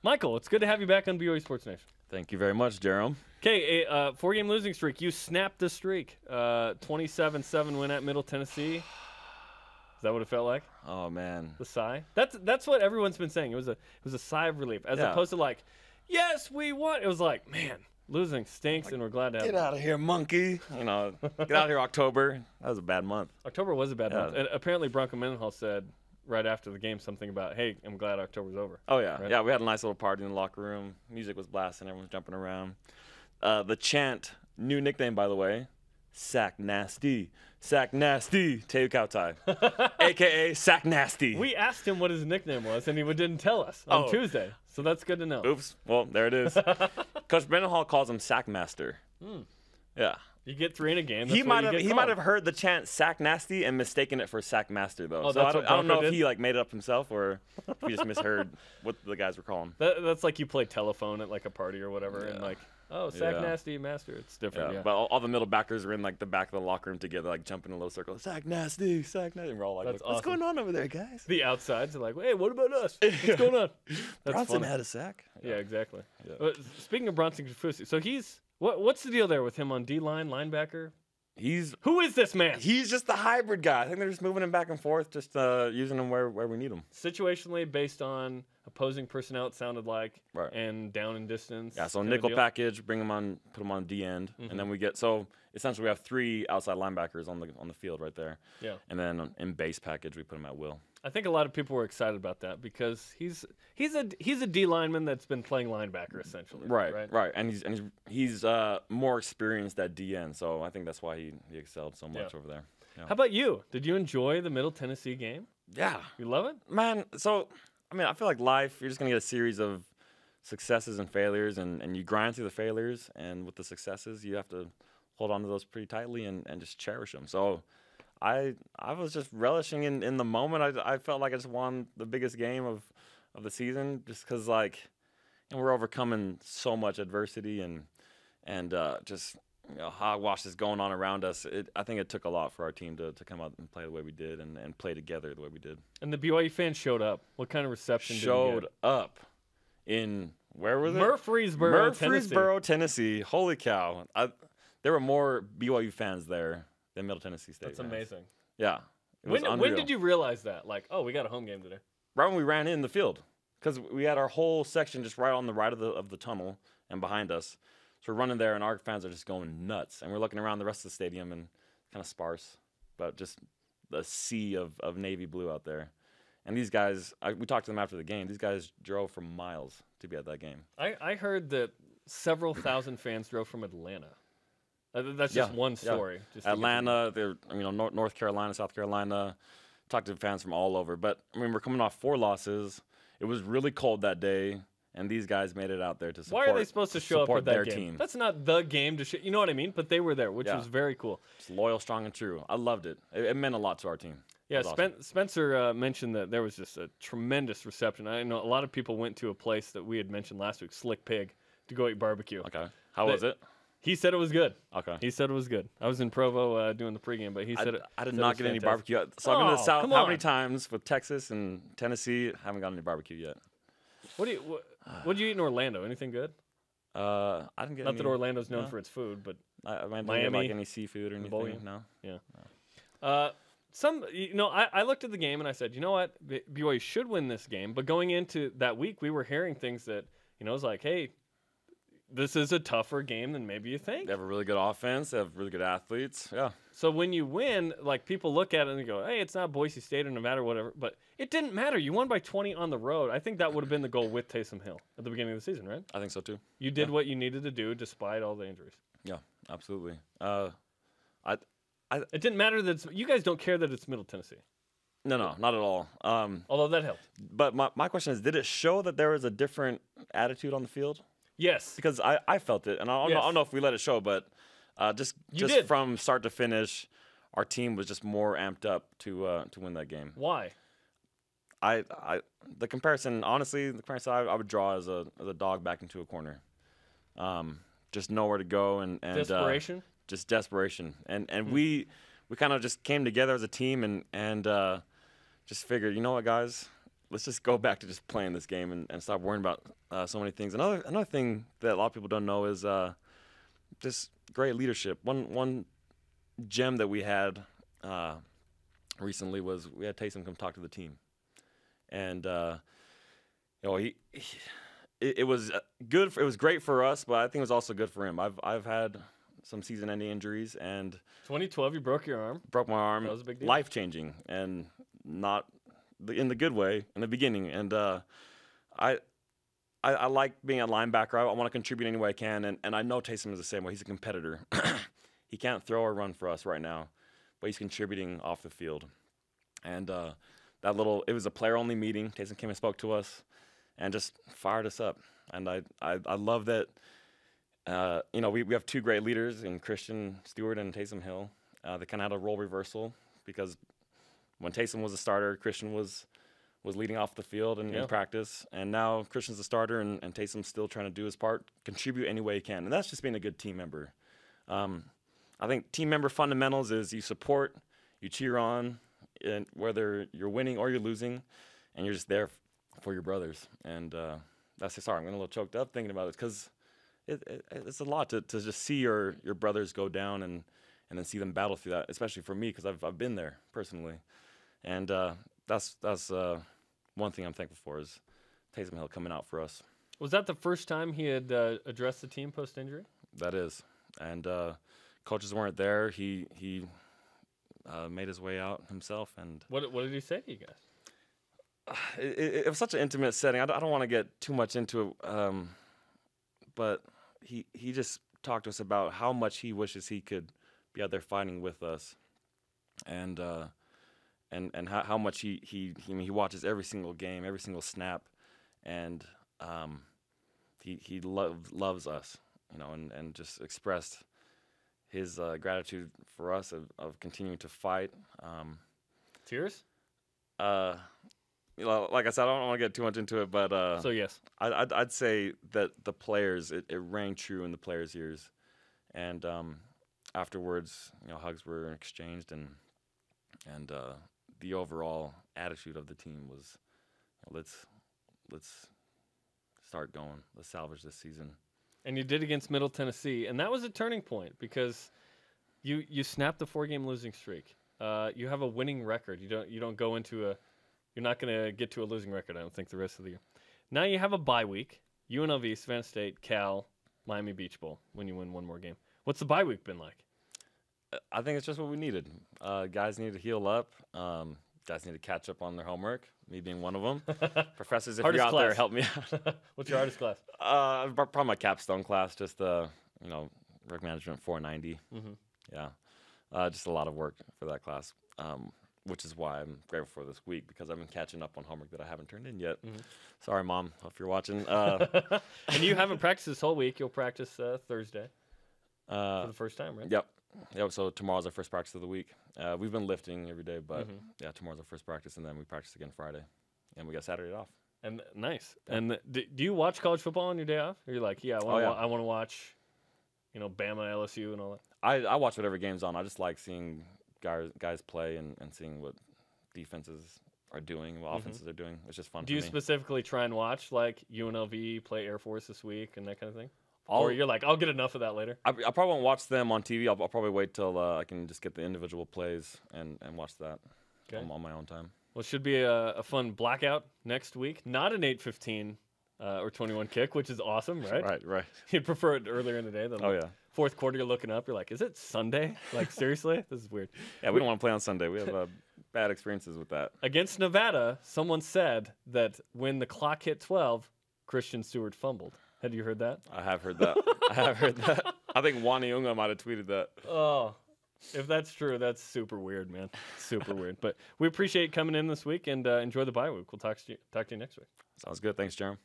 Michael, it's good to have you back on BYU Sports Nation. Thank you very much, Jerome. Okay, a 4-game losing streak. You snapped the streak. 27-7 win at Middle Tennessee. Is that what it felt like? Oh man, the sigh. That's what everyone's been saying. It was a sigh of relief, as opposed to like, yes, we won. It was like, man, losing stinks, and we're glad to have. Get out of here, monkey! You know, get out of here, October. That was a bad month. October was a bad month, and apparently Bronco Mendenhall said right after the game something about, hey, I'm glad October's over. Oh yeah, right? Yeah. We had a nice little party in the locker room. Music was blasting. Everyone was jumping around. The chant, new nickname by the way, Sack Nasty. Sack Nasty, Teu Kautai, a.k.a. Sack Nasty. We asked him what his nickname was, and he didn't tell us on Tuesday, so that's good to know. Oops. Well, there it is. Coach Mendenhall calls him Sack Master. Yeah. You get 3 in a game. He might have heard the chant Sack Nasty and mistaken it for Sack Master though. Oh, so I don't know did? if he like made it up himself or if he just misheard what the guys were calling. That's like you play telephone at like a party or whatever, and like, oh, Sack Nasty Master. It's different. Yeah. But all the middle backers are in like the back of the locker room together, like jumping in a little circle. Sack Nasty, Sack Nasty. And we're all like, That's what's awesome. going on over there, guys? The outsides are like, hey, what about us? What's going on? That's Bronson funny. had a sack. Yeah, exactly. Yeah. Speaking of Bronson Kafusi, so what's the deal there with him on D-line, linebacker? Who is this man? He's just the hybrid guy. I think they're just moving him back and forth, just using him where we need him. Situationally based on opposing personnel, it sounded like, right, and down in distance. Yeah, so nickel package, bring him on, put him on D end, and then we get essentially we have 3 outside linebackers on the field right there. Yeah. And then in base package we put him at will. I think a lot of people were excited about that because he's a D lineman that's been playing linebacker essentially. Right. And he's more experienced at D end, so I think that's why he excelled so much over there. Yeah. How about you? Did you enjoy the Middle Tennessee game? Yeah. You love it? Man, so I mean I feel like life, you're just gonna get a series of successes and failures and you grind through the failures, and with the successes you have to hold on to those pretty tightly and just cherish them. So I was just relishing in the moment. I felt like I just won the biggest game of the season just because and we're overcoming so much adversity and just hogwash is going on around us. I think it took a lot for our team to come out and play the way we did and play together the way we did. And the BYU fans showed up. What kind of reception did you get? Up in, where was it? Murfreesboro, Tennessee. Holy cow. There were more BYU fans there than Middle Tennessee State. That's amazing. Yeah. When did you realize that? Like, oh, we got a home game today. Right when we ran in the field, because we had our whole section just right on the right of the tunnel and behind us. So we're running there, and our fans are just going nuts. And we're looking around the rest of the stadium, and kind of sparse, but just the sea of navy blue out there. And these guys, we talked to them after the game. These guys drove for miles to be at that game. I heard that several thousand fans drove from Atlanta. That's just one story. Yeah. Just Atlanta, North Carolina, South Carolina. Talked to fans from all over. But I mean, we're coming off 4 losses. It was really cold that day, and these guys made it out there to support. Why are they supposed to show up at that game? Team. That's not the game to you know what I mean? But they were there, which was very cool. It's loyal, strong, and true. I loved it. It meant a lot to our team. Yeah, awesome. Spencer mentioned that there was just a tremendous reception. I know a lot of people went to a place that we had mentioned last week, Slick Pig, to go eat barbecue. Okay. How was it? He said it was good. Okay. He said it was good. I was in Provo doing the pregame, but he said it. I did not get any barbecue. So I've been to the South how many times with Texas and Tennessee? I haven't gotten any barbecue yet. What did you eat in Orlando? Anything good? I didn't get. Not that Orlando's known for its food, but I didn't Miami, get like any seafood or anything. No. Yeah. No. I looked at the game and I said, you know what, BYU should win this game. But going into that week, we were hearing things that it was like, hey, this is a tougher game than maybe you think. They have a really good offense. They have really good athletes. Yeah. So when you win, like people look at it and they go, hey, it's not Boise State or Nevada or whatever. But it didn't matter. You won by 20 on the road. I think that would have been the goal with Taysom Hill at the beginning of the season, right? I think so too. You did what you needed to do despite all the injuries. Yeah, absolutely. It didn't matter that you guys don't care that it's Middle Tennessee. No, not at all. Although that helped. But my question is, did it show that there was a different attitude on the field? Yes. Because I felt it, and I don't know if we let it show, but just from start to finish, our team was just more amped up to win that game. Why? The comparison, honestly, I would draw as a dog back into a corner. Just nowhere to go and desperation. Just desperation, and we kind of just came together as a team and just figured, you know what, guys, let's just go back to just playing this game and stop worrying about so many things. Another thing that a lot of people don't know is just great leadership. One gem that we had recently was we had Taysom come talk to the team, and it was good. It was great for us, but I think it was also good for him. I've had some season-ending injuries, and 2012 you broke your arm. Broke my arm. That was a big deal. Life-changing, and not in the good way in the beginning. And I like being a linebacker. I want to contribute any way I can, and I know Taysom is the same way. He's a competitor. He can't throw or run for us right now, but he's contributing off the field. And it was a player-only meeting. Taysom came and spoke to us and just fired us up. And I love that, we have two great leaders in Christian Stewart and Taysom Hill. They kind of had a role reversal because when Taysom was a starter, Christian was leading off the field in practice. And now Christian's a starter and Taysom's still trying to do his part, contribute any way he can. And that's just being a good team member. I think team member fundamentals is you support, you cheer on, and whether you're winning or you're losing, and you're just there for your brothers. And sorry, I'm getting a little choked up thinking about it because it's a lot to just see your brothers go down and then see them battle through that, especially for me because I've been there personally. And that's one thing I'm thankful for is Taysom Hill coming out for us. Was that the first time he had addressed the team post-injury? That is. And coaches weren't there. He made his way out himself. And what did he say to you guys? It was such an intimate setting. I don't want to get too much into it, but he just talked to us about how much he wishes he could be out there fighting with us, and how much he watches every single game, every single snap, and he loves us, and just expressed his gratitude for us of continuing to fight. Tears? Like I said, I don't want to get too much into it, but so yes, I'd say that the players, it rang true in the players' ears, and afterwards, hugs were exchanged, and the overall attitude of the team was, let's start going, let's salvage this season. And you did against Middle Tennessee, and that was a turning point because you snapped the 4-game losing streak. You have a winning record. You don't go into you're not going to get to a losing record, I don't think, the rest of the year. Now you have a bye week. UNLV, Savannah State, Cal, Miami Beach Bowl when you win one more game. What's the bye week been like? I think it's just what we needed. Guys need to heal up. Guys need to catch up on their homework, me being one of them. Professors, if you're out there, help me out. What's your hardest class? Probably my capstone class, just rec management 490. Mm-hmm. Yeah, just a lot of work for that class, which is why I'm grateful for this week because I've been catching up on homework that I haven't turned in yet. Mm-hmm. Sorry, Mom, if you're watching. And you haven't practiced this whole week. You'll practice Thursday for the first time, right? Yep. So tomorrow's our first practice of the week. We've been lifting every day, but tomorrow's our first practice, and then we practice again Friday, and we got Saturday off. And nice. Yeah. And do you watch college football on your day off? Or you're like, I want to watch, Bama, LSU, and all that. I watch whatever game's on. I just like seeing guys play and seeing what defenses are doing, what offenses are doing. It's just fun. Do you specifically try and watch like UNLV play Air Force this week and that kind of thing? Or you're like, I'll get enough of that later? I probably won't watch them on TV. I'll probably wait till I can just get the individual plays and watch that on my own time. Well, it should be a fun blackout next week. Not an 8:15 or 21 kick, which is awesome, right? Right. You'd prefer it earlier in the day. Than fourth quarter, you're looking up. You're like, is it Sunday? Like, seriously? This is weird. Yeah, we don't want to play on Sunday. We have bad experiences with that. Against Nevada, someone said that when the clock hit 12, Christian Stewart fumbled. Had you heard that? I have heard that. I think Waniunga might have tweeted that. Oh, if that's true, that's super weird, man. Super weird. But we appreciate you coming in this week and enjoy the bye week. We'll talk to you next week. Sounds good. Thanks, Jeremy.